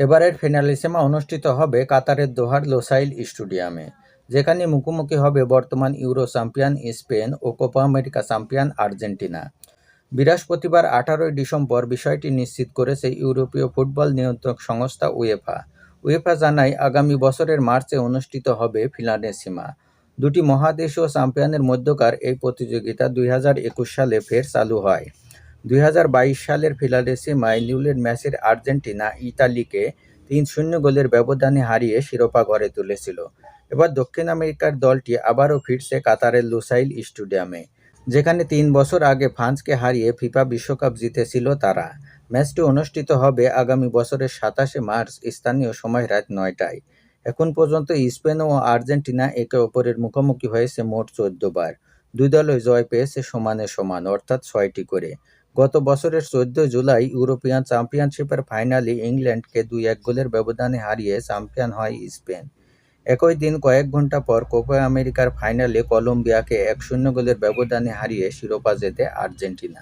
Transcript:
এবারের ফিনালিসেমা অনুষ্ঠিত হবে কাতারের দোহার লোসাইল স্টেডিয়ামে, যেখানে মুখোমুখি হবে বর্তমান ইউরো চ্যাম্পিয়ন স্পেন ও কোপা আমেরিকা চ্যাম্পিয়ন আর্জেন্টিনা। বৃহস্পতিবার 18 ডিসেম্বর বিষয়টি নিশ্চিত করেছে ইউরোপীয় ফুটবল নিয়ন্ত্রক সংস্থা উয়েফা। উয়েফা জানায় আগামী বছরের মার্চে অনুষ্ঠিত হবে ফিনালিসেমা। দুটি মহাদেশীয় চ্যাম্পিয়নের মধ্যকার এই প্রতিযোগিতা 2021 সালে ফের চালু হয়। 2022 সালের ফিনালিসেমায় নিউল্যান্ড ম্যাচের আর্জেন্টিনা ইতালিকে 3-0 গোলের ব্যবধানে হারিয়ে শিরোপা ঘরে তুলেছিল। এবার দক্ষিণ আমেরিকার দলটি আবারও ফিরছে কাতারের লুসাইল স্টেডিয়ামে, যেখানে 3 বছর আগে ফ্রান্সকে হারিয়ে ফিফা বিশ্বকাপ জিতেছিল তারা। ম্যাচটি অনুষ্ঠিত হবে আগামী বছরের 27 মার্চ স্থানীয় সময় রাত 9টায়। এখন পর্যন্ত স্পেন ও আর্জেন্টিনা একে অপরের মুখোমুখি হয়েছে মোট 14 বার। দুই দলই জয় পেয়েছে সমানে সমান, অর্থাৎ 6টি করে। গত বছরের 14 জুলাই ইউরোপিয়ান চ্যাম্পিয়নশিপের ফাইনালে ইংল্যান্ডকে 2-1 গোলের ব্যবধানে হারিয়ে চ্যাম্পিয়ন হয় স্পেন। একই দিন কয়েক ঘণ্টা পর কোপা আমেরিকার ফাইনালে কলম্বিয়াকে 1-0 গোলের ব্যবধানে হারিয়ে শিরোপা জেতে আর্জেন্টিনা।